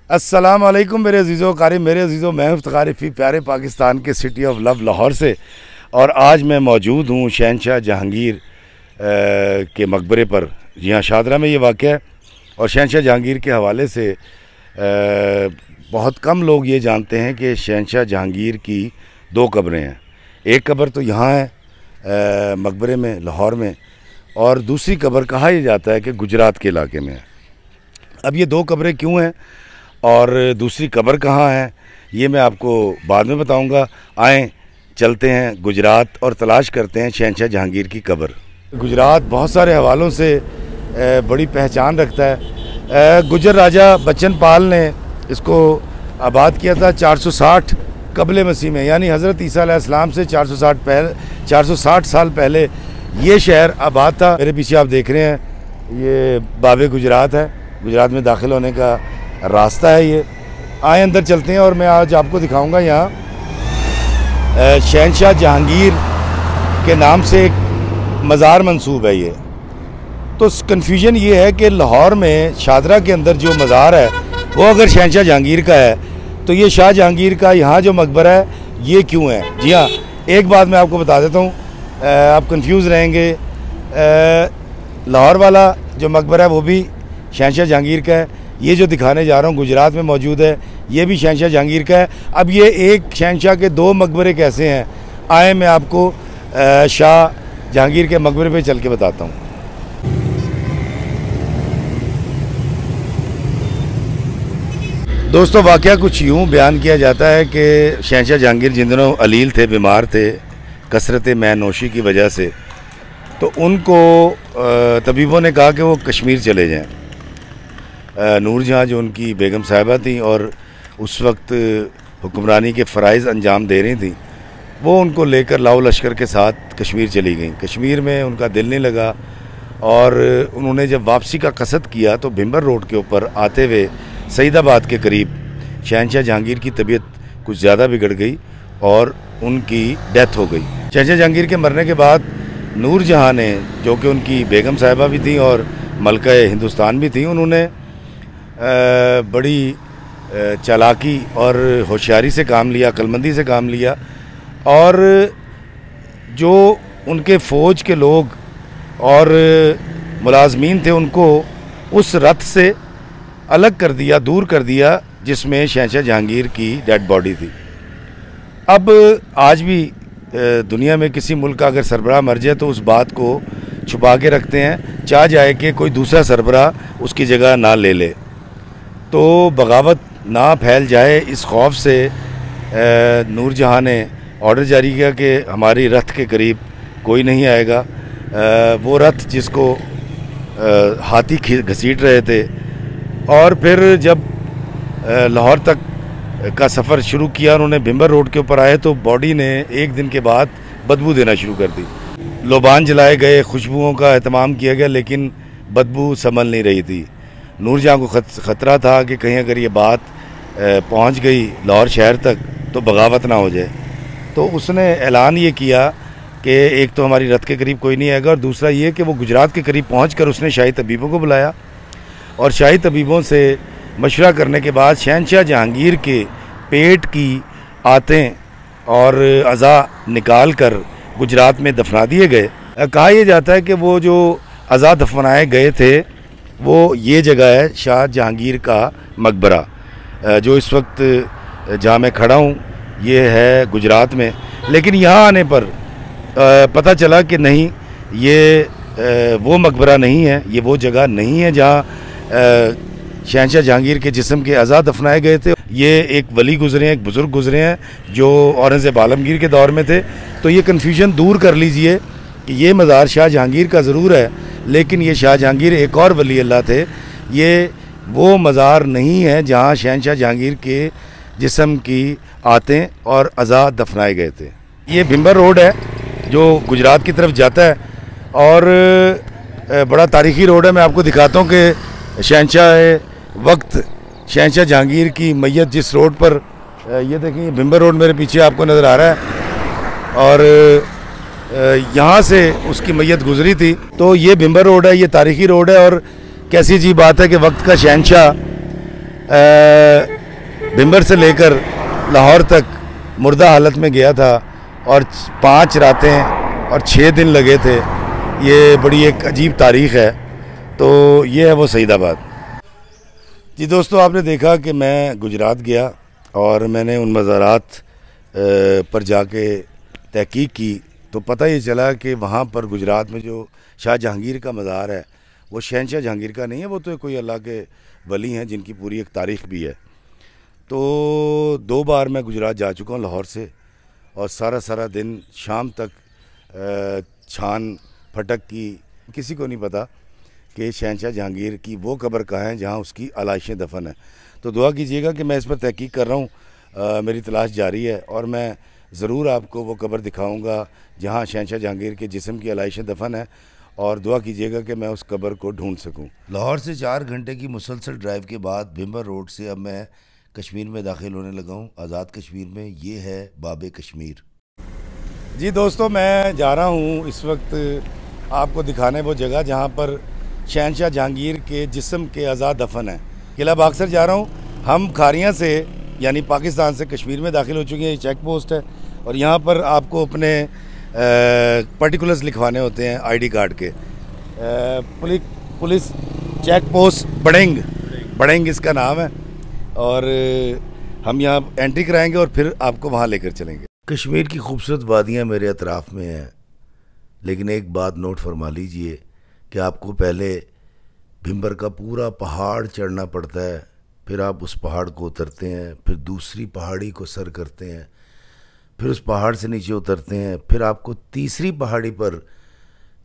अस्सलाम वालेकुम मेरे अजीज़ों कारी मेरे अजीज़ों, मैं इफ्तिखार फ़ी प्यारे पाकिस्तान के सिटी ऑफ लव लाहौर से। और आज मैं मौजूद हूँ शहनशाह जहांगीर के मकबरे पर। जी हाँ, शादरा में ये वाक़या है। और शहनशाह जहांगीर के हवाले से बहुत कम लोग ये जानते हैं कि शहनशाह जहांगीर की दो कब्रें हैं। एक कब्र तो यहाँ है मकबरे में लाहौर में, और दूसरी कब्र कहा यह जाता है कि गुजरात के इलाके में है। अब ये दो कब्रें क्यों हैं और दूसरी कब्र कहाँ है, ये मैं आपको बाद में बताऊंगा। आएँ चलते हैं गुजरात और तलाश करते हैं शहनशाह जहांगीर की कब्र। गुजरात बहुत सारे हवालों से बड़ी पहचान रखता है। गुजर राजा बच्चन पाल ने इसको आबाद किया था 460 कबल मसीह में, यानी हज़रत ईसा अलैहिस्सलाम से 460 साल पहले ये शहर आबाद था। मेरे पीछे आप देख रहे हैं ये बाबे गुजरात है, गुजरात में दाखिल होने का रास्ता है ये। आए अंदर चलते हैं और मैं आज आपको दिखाऊंगा यहाँ शहनशाह जहांगीर के नाम से एक मज़ार मंसूब है ये। तो कन्फ्यूजन ये है कि लाहौर में शादरा के अंदर जो मज़ार है वो अगर शहनशाह जहांगीर का है तो ये शाह जहांगीर का यहाँ जो मकबरा है ये क्यों है। जी हाँ, एक बात मैं आपको बता देता हूँ, आप कंफ्यूज रहेंगे। लाहौर वाला जो मकबरा है वो भी शहनशाह जहांगीर का है। ये जो दिखाने जा रहा हूँ गुजरात में मौजूद है, ये भी शहनशाह जहांगीर का है। अब ये एक शहनशाह के दो मकबरे कैसे हैं, आए मैं आपको शाह जहांगीर के मकबरे पे चल के बताता हूँ। दोस्तों, वाक़या कुछ यूँ बयान किया जाता है कि शहनशाह जहांगीर जिन दिनों अलील थे, बीमार थे कसरत मैं नोशी की वजह से, तो उनको तबीबों ने कहा कि वो कश्मीर चले जाएँ। नूरजहाँ जो उनकी बेगम साहिबा थी और उस वक्त हुक्मरानी के फ़राइज़ अंजाम दे रही थी, वो उनको लेकर लाओ लश्कर के साथ कश्मीर चली गई। कश्मीर में उनका दिल नहीं लगा और उन्होंने जब वापसी का कसद किया तो भिम्बर रोड के ऊपर आते हुए सईदाबाद के करीब शहनशाह जहांगीर की तबीयत कुछ ज़्यादा बिगड़ गई और उनकी डेथ हो गई। शहनशाह जहांगीर के मरने के बाद नूरजहाँ ने, जो कि उनकी बेगम साहिबा भी थी और मलका हिंदुस्तान भी थी, उन्होंने बड़ी चालाकी और होशियारी से काम लिया, अक्लमंदी से काम लिया। और जो उनके फ़ौज के लोग और मुलाजमीन थे उनको उस रथ से अलग कर दिया, दूर कर दिया जिसमें शहनशाह जहांगीर की डेड बॉडी थी। अब आज भी दुनिया में किसी मुल्क का अगर सरबराह मर जाए तो उस बात को छुपा के रखते हैं, चाह जाए कि कोई दूसरा सरबराह उसकी जगह ना ले ले, तो बगावत ना फैल जाए। इस खौफ से नूरजहाँ ने ऑर्डर जारी किया कि हमारी रथ के करीब कोई नहीं आएगा। वो रथ जिसको हाथी घसीट रहे थे, और फिर जब लाहौर तक का सफ़र शुरू किया, उन्होंने भिम्बर रोड के ऊपर आए तो बॉडी ने एक दिन के बाद बदबू देना शुरू कर दी। लोबान जलाए गए, खुशबुओं का एहतमाम किया गया, लेकिन बदबू संभल नहीं रही थी। नूरजहाँ को ख़तरा था कि कहीं अगर ये बात पहुंच गई लाहौर शहर तक तो बगावत ना हो जाए। तो उसने ऐलान ये किया कि एक तो हमारी रथ के करीब कोई नहीं आएगा, और दूसरा ये कि वो गुजरात के करीब पहुंचकर उसने शाही तबीबों को बुलाया और शाही तबीबों से मशवरा करने के बाद शहनशाह जहांगीर के पेट की आतें और अज़ा निकाल कर गुजरात में दफना दिए गए। कहा यह जाता है कि वो जो अज़ा दफनाए गए थे वो ये जगह है शाह जहांगीर का मकबरा। जो इस वक्त जहाँ मैं खड़ा हूँ ये है गुजरात में, लेकिन यहाँ आने पर पता चला कि नहीं, ये वो मकबरा नहीं है, ये वो जगह नहीं है जहाँ शहनशाह जहांगीर के जिस्म के अज़ा दफनाए गए थे। ये एक वली गुजरे हैं, एक बुज़ुर्ग गुजरे हैं जो औरंगज़ेब आलमगीर के दौर में थे। तो ये कन्फ्यूजन दूर कर लीजिए कि ये मज़ार शाह जहांगीर का ज़रूर है, लेकिन ये शाह जहांगीर एक और वली अल्लाह थे। ये वो मज़ार नहीं है जहाँ शहनशाह जहांगीर के जिस्म की आतें और अज़ा दफनाए गए थे। ये भिम्बर रोड है जो गुजरात की तरफ जाता है और बड़ा तारीख़ी रोड है। मैं आपको दिखाता हूँ कि शहनशाह वक्त शहनशाह जहांगीर की मैयत जिस रोड पर, ये देखिए भिम्बर रोड मेरे पीछे आपको नज़र आ रहा है, और यहाँ से उसकी मैयत गुजरी थी। तो ये भिम्बर रोड है, ये तारीख़ी रोड है। और कैसी अजीब बात है कि वक्त का शहनशाह भिम्बर से लेकर लाहौर तक मुर्दा हालत में गया था और 5 रातें और 6 दिन लगे थे। ये बड़ी एक अजीब तारीख़ है। तो ये है वो सईदाबाद। जी दोस्तों, आपने देखा कि मैं गुजरात गया और मैंने उन मज़ारात पर जाके तहकीक की तो पता ये चला कि वहाँ पर गुजरात में जो शाह जहांगीर का मज़ार है वो शहंशाह जहांगीर का नहीं है, वो तो कोई अल्लाह के वली हैं जिनकी पूरी एक तारीख़ भी है। तो 2 बार मैं गुजरात जा चुका हूँ लाहौर से, और सारा दिन शाम तक छान फटक की, किसी को नहीं पता कि शहंशाह जहांगीर की वो कब्र कहाँ है जहाँ उसकी आलाइशें दफन है। तो दुआ कीजिएगा कि मैं इस पर तहकीक कर रहा हूँ, मेरी तलाश जारी है और मैं ज़रूर आपको वो कब्र दिखाऊंगा जहाँ शहंशाह जहांगीर के जिस्म की आलाइशें दफन है, और दुआ कीजिएगा कि मैं उस कब्र को ढूंढ सकूं। लाहौर से 4 घंटे की मुसलसल ड्राइव के बाद भिम्बर रोड से अब मैं कश्मीर में दाखिल होने लगा हूँ, आज़ाद कश्मीर में। ये है बाब कश्मीर। जी दोस्तों, मैं जा रहा हूँ इस वक्त आपको दिखाने वो जगह जहाँ पर शहंशाह जहांगीर के जिस्म के आज़ाद दफन है। किला बाक्सर जा रहा हूँ। हम खारियाँ से यानी पाकिस्तान से कश्मीर में दाखिल हो चुके हैं। ये चेक पोस्ट है और यहाँ पर आपको अपने पर्टिकुलर्स लिखवाने होते हैं आईडी कार्ड के। पुलिस चेक पोस्ट बड़ेंग इसका नाम है, और हम यहाँ एंट्री कराएंगे और फिर आपको वहाँ लेकर चलेंगे। कश्मीर की खूबसूरत वादियाँ मेरे अतराफ़ में हैं, लेकिन एक बात नोट फरमा लीजिए कि आपको पहले भिम्बर का पूरा पहाड़ चढ़ना पड़ता है, फिर आप उस पहाड़ को उतरते हैं, फिर दूसरी पहाड़ी को सर करते हैं, फिर उस पहाड़ से नीचे उतरते हैं, फिर आपको तीसरी पहाड़ी पर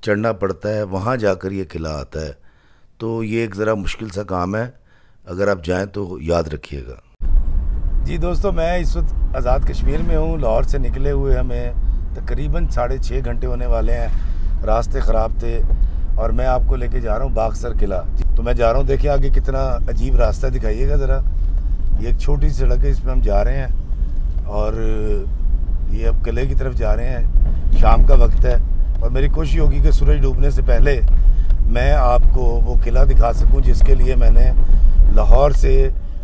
चढ़ना पड़ता है, वहाँ जाकर ये किला आता है। तो ये एक ज़रा मुश्किल सा काम है, अगर आप जाएं तो याद रखिएगा। जी दोस्तों, मैं इस वक्त आज़ाद कश्मीर में हूँ। लाहौर से निकले हुए हमें तकरीबन 6.5 घंटे होने वाले हैं। रास्ते ख़राब थे और मैं आपको लेके जा रहा हूँ बाक्सर किला। तो मैं जा रहा हूँ, देखिए आगे कितना अजीब रास्ता दिखाइएगा ज़रा। ये एक छोटी सी सड़क है, इसमें हम जा रहे हैं और ये अब किले की तरफ जा रहे हैं। शाम का वक्त है और मेरी कोशिश होगी कि सूरज डूबने से पहले मैं आपको वो किला दिखा सकूं जिसके लिए मैंने लाहौर से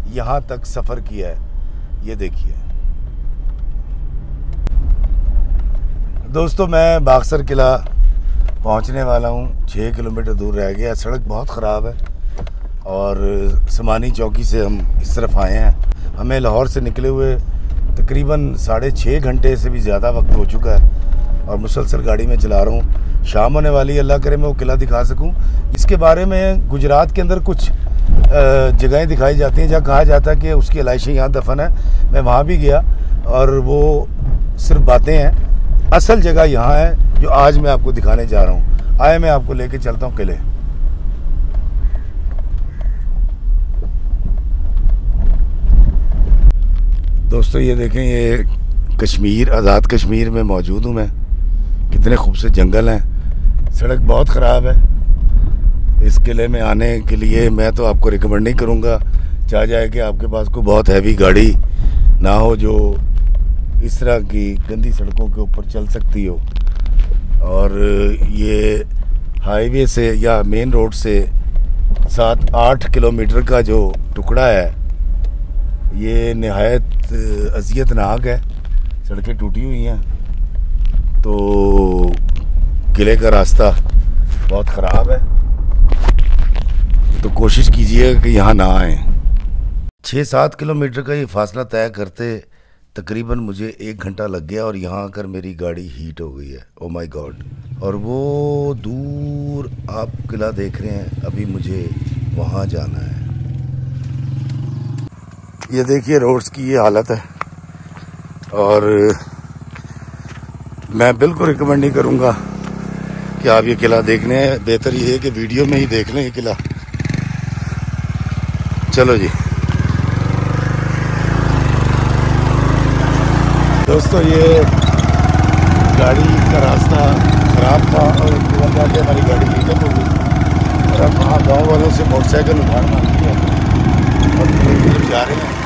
यहाँ तक सफ़र किया है। ये देखिए दोस्तों, मैं बाक्सर किला पहुँचने वाला हूँ। 6 किलोमीटर दूर रह गया। सड़क बहुत ख़राब है और समानी चौकी से हम इस तरफ आए हैं। हमें लाहौर से निकले हुए तकरीबन 6.5 घंटे से भी ज़्यादा वक्त हो चुका है और मुसलसल गाड़ी में चला रहा हूँ। शाम होने वाली, अल्लाह करे मैं वो किला दिखा सकूँ। इसके बारे में गुजरात के अंदर कुछ जगहें दिखाई जाती हैं जहाँ कहा जाता है कि उसकी आलाइशें यहाँ दफन है। मैं वहाँ भी गया और वो सिर्फ बातें हैं, असल जगह यहाँ है जो आज मैं आपको दिखाने जा रहा हूँ। आए मैं आपको लेके चलता हूँ किले। दोस्तों ये देखें, ये कश्मीर, आज़ाद कश्मीर में मौजूद हूँ मैं। कितने खूबसूरत जंगल हैं। सड़क बहुत ख़राब है। इस किले में आने के लिए मैं तो आपको रिकमेंड नहीं करूँगा। चाह जाए कि आपके पास कोई बहुत हैवी गाड़ी ना हो जो इस तरह की गंदी सड़कों के ऊपर चल सकती हो। और ये हाईवे से या मेन रोड से 7-8 किलोमीटर का जो टुकड़ा है ये नहायत अज़ियतनाक है। सड़कें टूटी हुई हैं, तो किले का रास्ता बहुत ख़राब है। तो कोशिश कीजिए कि यहाँ ना आएँ। 6-7 किलोमीटर का ये फासला तय करते तकरीबन मुझे 1 घंटा लग गया और यहाँ आकर मेरी गाड़ी हीट हो गई है। Oh my God. और वो दूर आप किला देख रहे हैं, अभी मुझे वहाँ जाना है। ये देखिए रोड्स की ये हालत है और मैं बिल्कुल रिकमेंड नहीं करूँगा कि आप ये किला देखने हैं। बेहतर ये है कि वीडियो में ही देख लें ये किला। चलो जी दोस्तों, ये गाड़ी का रास्ता ख़राब था और वहाँ जाके हमारी गाड़ी लीकअप हो गई और हम वहाँ गाँव वालों से मोटरसाइकिल उधार मांगी है और फिर जा रहे हैं।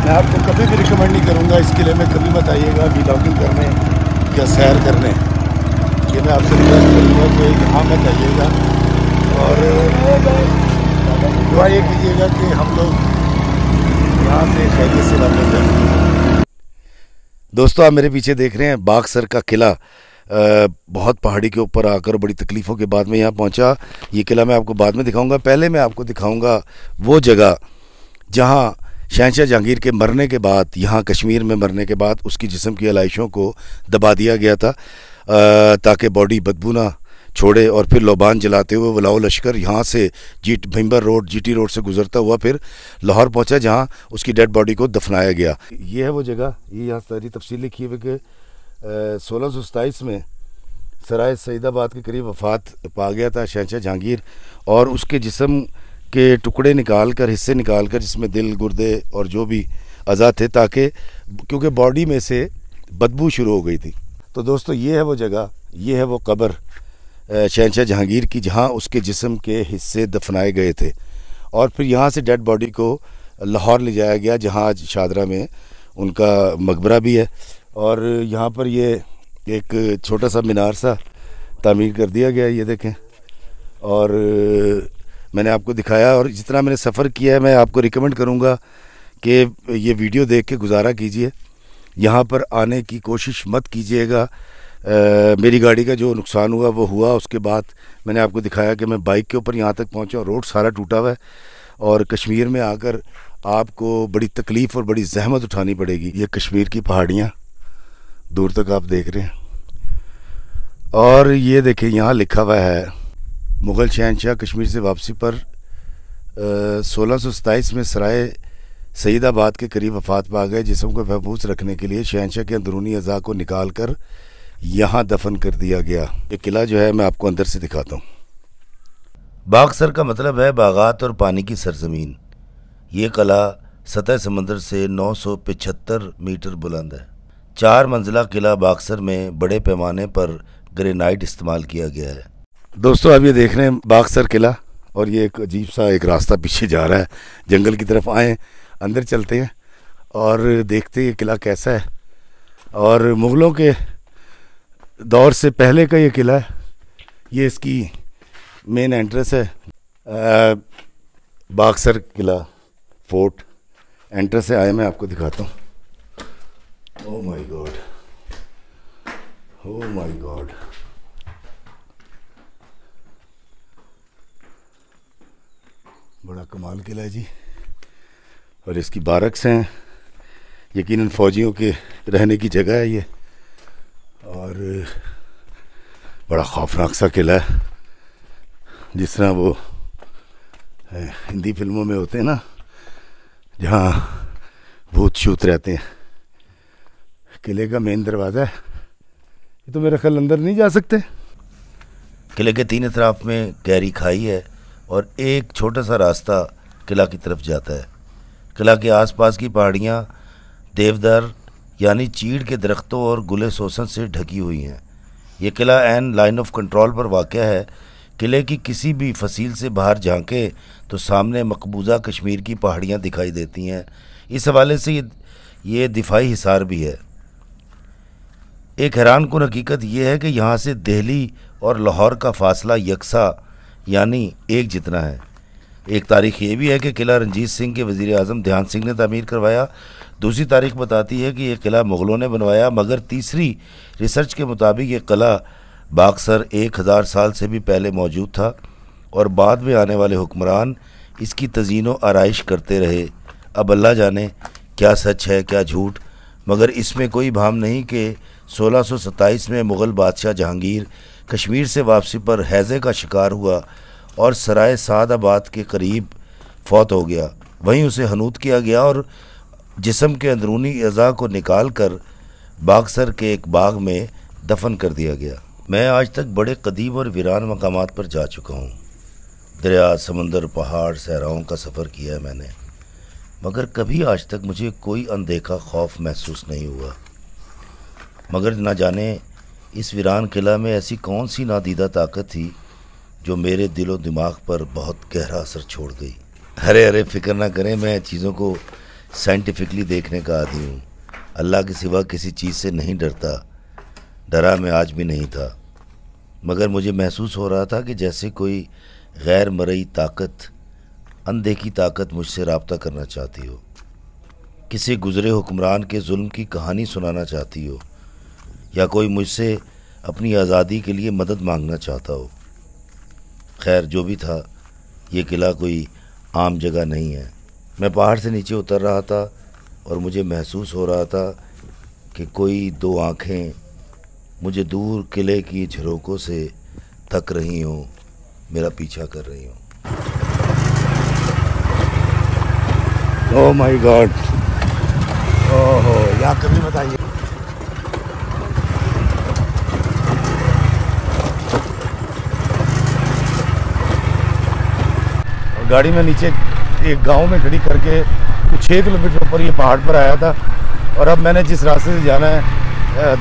मैं आपको कभी भी रिकमेंड नहीं करूँगा इस किले में कभी मत आइएगा व्लॉगिंग करने या सैर करने। ये मैं आपसे रिक्वेस्ट करूँगा कि यहाँ मत आइएगा और दुआ ये कीजिएगा कि हम लोग खैरियत से वापस जाए। दोस्तों, आप मेरे पीछे देख रहे हैं बागसर का किला। बहुत पहाड़ी के ऊपर आकर बड़ी तकलीफ़ों के बाद में यहाँ पहुँचा। ये किला मैं आपको बाद में दिखाऊंगा। पहले मैं आपको दिखाऊंगा वो जगह जहाँ शहंशाह जहांगीर के मरने के बाद, यहाँ कश्मीर में मरने के बाद उसकी जिस्म की आलाइशों को दबा दिया गया था ताकि बॉडी बदबू ना छोड़े। और फिर लोबान जलाते हुए वलाओ लश्कर यहाँ से भीमबर रोड, जीटी रोड से गुजरता हुआ फिर लाहौर पहुँचा, जहाँ उसकी डेड बॉडी को दफनाया गया। ये है वो जगह। ये यहाँ सारी तफसील लिखी हुई कि 1627 में सराय सईदाबाद के करीब वफ़ात पा गया था शहंशाह जहांगीर, और उसके जिस्म के टुकड़े निकाल कर, हिस्से निकाल कर, जिसमें दिल, गुर्दे और जो भी अज़ा थे, ताकि क्योंकि बॉडी में से बदबू शुरू हो गई थी। तो दोस्तों, ये है वो जगह, ये है वो कब्र शहंशाह जहांगीर की, जहाँ उसके जिस्म के हिस्से दफनाए गए थे। और फिर यहाँ से डेड बॉडी को लाहौर ले जाया गया, जहाँ आज शादरा में उनका मकबरा भी है। और यहाँ पर ये एक छोटा सा मीनार सा तामीर कर दिया गया है, ये देखें। और मैंने आपको दिखाया, और जितना मैंने सफ़र किया है, मैं आपको रिकमेंड करूँगा कि ये वीडियो देख के गुजारा कीजिए। यहाँ पर आने की कोशिश मत कीजिएगा। मेरी गाड़ी का जो नुकसान हुआ वो हुआ। उसके बाद मैंने आपको दिखाया कि मैं बाइक के ऊपर यहाँ तक पहुँचा, रोड सारा टूटा हुआ है, और कश्मीर में आकर आपको बड़ी तकलीफ़ और बड़ी जहमत उठानी पड़ेगी। ये कश्मीर की पहाड़ियाँ दूर तक आप देख रहे हैं। और ये देखिए, यहाँ लिखा हुआ है मुग़ल शहंशाह कश्मीर से वापसी पर 1627 में सराय सईदाबाद के करीब वफ़ात पा गए। जिस्म को महफूज रखने के लिए शहंशाह के अंदरूनी अज़ा को निकाल कर यहाँ दफन कर दिया गया। ये किला जो है मैं आपको अंदर से दिखाता हूँ। बागसर का मतलब है बागात और पानी की सरजमीन। ये किला सतह समंदर से 975 मीटर बुलंद है। 4 मंजिला किला बागसर में बड़े पैमाने पर ग्रेनाइट इस्तेमाल किया गया है। दोस्तों, अब ये देख रहे हैं बागसर किला, और ये एक अजीब सा एक रास्ता पीछे जा रहा है जंगल की तरफ। आए अंदर चलते हैं और देखते हैं ये किला कैसा है। और मुग़लों के दौर से पहले का ये किला है। ये इसकी मेन एंट्रेंस है, बागसर किला फोर्ट एंट्रेंस से। आए मैं आपको दिखाता हूँ। Oh my God, oh my God. बड़ा कमाल किला है जी। और इसकी बारक्स हैं, यकीनन फ़ौजियों के रहने की जगह है ये। और बड़ा खौफनाक सा किला है, जिस तरह वो हिंदी फिल्मों में होते हैं ना, जहाँ भूत शूत रहते हैं। किले का मेन दरवाज़ा है। ये तो मेरा ख्याल अंदर नहीं जा सकते। किले के 3 अतराफ में गहरी खाई है और एक छोटा सा रास्ता किला की तरफ जाता है। किला के आसपास की पहाड़ियाँ देवदार यानी चीड़ के दरख्तों और गुले सोसन से ढकी हुई हैं। ये किला एन लाइन ऑफ कंट्रोल पर वाक़या है। किले की किसी भी फसील से बाहर झांके तो सामने मकबूजा कश्मीर की पहाड़ियाँ दिखाई देती हैं। इस हवाले से ये दिफाई हिसार भी है। एक हैरानकुन हकीकत यह है कि यहाँ से दिल्ली और लाहौर का फासला यकसा यानी एक जितना है। एक तारीख ये भी है कि किला रंजीत सिंह के वज़ीर आज़म ध्यान सिंह ने तामीर करवाया। दूसरी तारीख बताती है कि यह किला मुग़लों ने बनवाया, मगर तीसरी रिसर्च के मुताबिक ये किला बागसर 1000 साल से भी पहले मौजूद था और बाद में आने वाले हुक्मरान इसकी तज़ीनो आराइश करते रहे। अब अल्लाह जाने क्या सच है क्या झूठ, मगर इसमें कोई भाम नहीं कि 1627 में मुग़ल बादशाह जहांगीर कश्मीर से वापसी पर हैज़े का शिकार हुआ और सराय सादाबाद के करीब फौत हो गया। वहीं उसे हनूत किया गया और जिस्म के अंदरूनी अज़ा को निकाल कर बागसर के एक बाग में दफन कर दिया गया। मैं आज तक बड़े कदीम और वीरान मकामात पर जा चुका हूँ। दरिया, समंदर, पहाड़, सहराओं का सफ़र किया है मैंने, मगर कभी आज तक मुझे कोई अनदेखा खौफ महसूस नहीं हुआ। मगर ना जाने इस वीरान किला में ऐसी कौन सी नादीदा ताकत थी जो मेरे दिलो दिमाग पर बहुत गहरा असर छोड़ गई। अरे फ़िक्र ना करें, मैं चीज़ों को साइंटिफिकली देखने का आदी हूँ। अल्लाह के सिवा किसी चीज़ से नहीं डरता, डरा मैं आज भी नहीं था। मगर मुझे महसूस हो रहा था कि जैसे कोई गैर मरई ताकत, अनदेखी ताकत मुझसे रब्ता करना चाहती हो। किसी गुज़रे हुक्मरान के जुल्म की कहानी सुनाना चाहती हो, या कोई मुझसे अपनी आज़ादी के लिए मदद मांगना चाहता हो। खैर, जो भी था, ये किला कोई आम जगह नहीं है। मैं पहाड़ से नीचे उतर रहा था और मुझे महसूस हो रहा था कि कोई दो आँखें मुझे दूर किले की झरोकों से तक रही हों, मेरा पीछा कर रही हों। ओह माय गॉड, ओहो, यहाँ कभी बताइए। और गाड़ी में नीचे एक गांव में खड़ी करके कुछ 6 किलोमीटर ऊपर ये पहाड़ पर आया था। और अब मैंने जिस रास्ते से जाना है,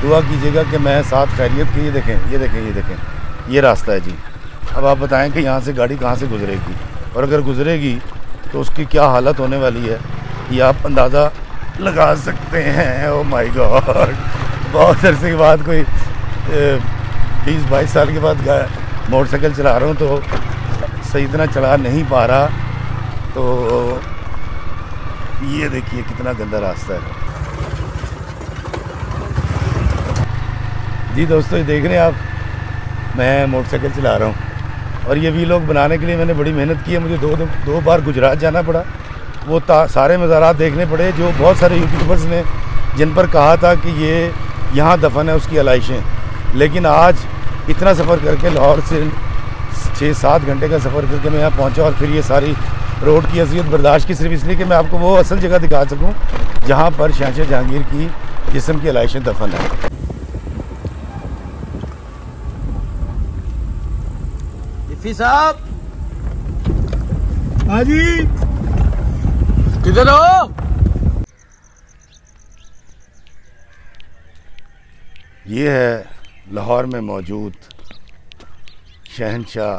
दुआ कीजिएगा कि मैं साथ खैरियत की। ये देखें, ये देखें, ये देखें, ये रास्ता है जी। अब आप बताएं कि यहाँ से गाड़ी कहाँ से गुजरेगी, और अगर गुजरेगी तो उसकी क्या हालत होने वाली है, ये आप अंदाज़ा लगा सकते हैं। ओ माय गॉड, बहुत अरसे के बाद, कोई 20-22 साल के बाद मोटरसाइकिल चला रहा हूँ तो सही तरह चला नहीं पा रहा। तो ये देखिए कितना गंदा रास्ता है जी। दोस्तों, ये देख रहे हैं आप, मैं मोटरसाइकिल चला रहा हूँ और ये वीलॉग बनाने के लिए मैंने बड़ी मेहनत की है। मुझे दो बार गुजरात जाना पड़ा, वो सारे मज़ारात देखने पड़े जो बहुत सारे यूट्यूबर्स ने, जिन पर कहा था कि ये यहाँ दफन है उसकी आलाइशें। लेकिन आज इतना सफ़र करके, लाहौर से 6-7 घंटे का सफ़र करके मैं यहाँ पहुँचा, और फिर ये सारी रोड की अज़ियत बर्दाश्त की सिर्फ इसलिए कि मैं आपको वो असल जगह दिखा सकूँ जहाँ पर शहंशाह जहांगीर की जिस्म की आलाइशें दफन है। साहब, हाँ जी, किधर हो? ये है लाहौर में मौजूद शहंशाह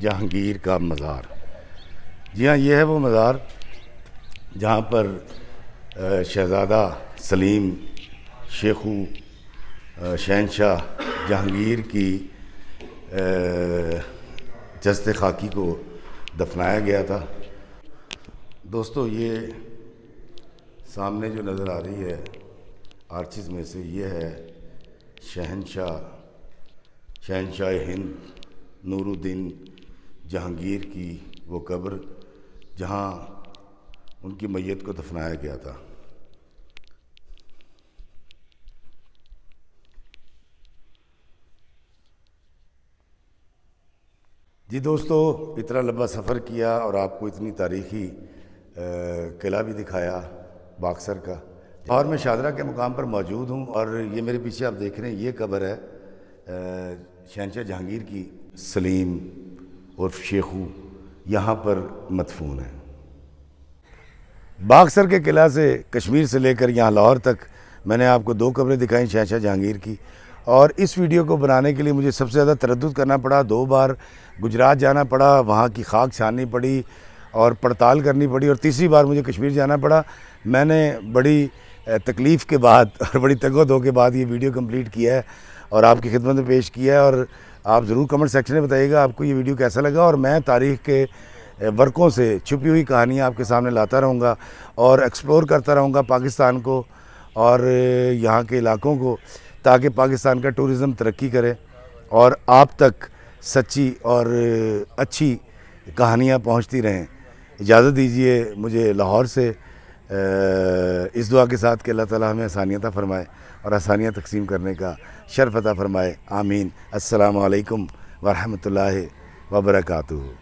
जहांगीर का मज़ार। जी हाँ, ये है वो मज़ार जहाँ पर शहज़ादा सलीम शेखू शहंशाह जहांगीर की जस्ते खाकी को दफनाया गया था। दोस्तों, ये सामने जो नज़र आ रही है आर्चिस में से, ये है शहंशाह हिंद नूरुद्दीन जहांगीर की वो कब्र जहाँ उनकी मैयत को दफनाया गया था। जी दोस्तों, इतना लंबा सफ़र किया और आपको इतनी तारीख़ी किला भी दिखाया बाक्सर का। और मैं शादरा के मुकाम पर मौजूद हूँ और ये मेरे पीछे आप देख रहे हैं, ये कब्र है शहंशाह जहांगीर की। सलीम उर्फ शेखू यहाँ पर मदफून है। बाक्सर के किला से, कश्मीर से लेकर यहाँ लाहौर तक मैंने आपको 2 कब्रें दिखाई शहंशाह जहांगीर की। और इस वीडियो को बनाने के लिए मुझे सबसे ज़्यादा तरद्दुद करना पड़ा। 2 बार गुजरात जाना पड़ा, वहाँ की खाक छाननी पड़ी और पड़ताल करनी पड़ी, और तीसरी बार मुझे कश्मीर जाना पड़ा। मैंने बड़ी तकलीफ़ के बाद और बड़ी तगो-दो के बाद ये वीडियो कंप्लीट किया है और आपकी खिदमत में पेश किया है। और आप ज़रूर कमेंट सेक्शन में बताइएगा आपको ये वीडियो कैसा लगा। और मैं तारीख़ के वर्कों से छुपी हुई कहानियाँ आपके सामने लाता रहूँगा और एक्सप्लोर करता रहूँगा पाकिस्तान को और यहाँ के इलाकों को, ताकि पाकिस्तान का टूरिज़म तरक्की करे और आप तक सच्ची और अच्छी कहानियाँ पहुँचती रहें। इजाज़त दीजिए मुझे लाहौर से इस दुआ के साथ कि अल्लाह ताला हमें आसानियत फ़रमाए और आसानियाँ तकसीम करने का शर्फ़ अता फ़रमाए। आमीन। अस्सलामु अलैकुम व रहमतुल्लाहि व बरकातुहू।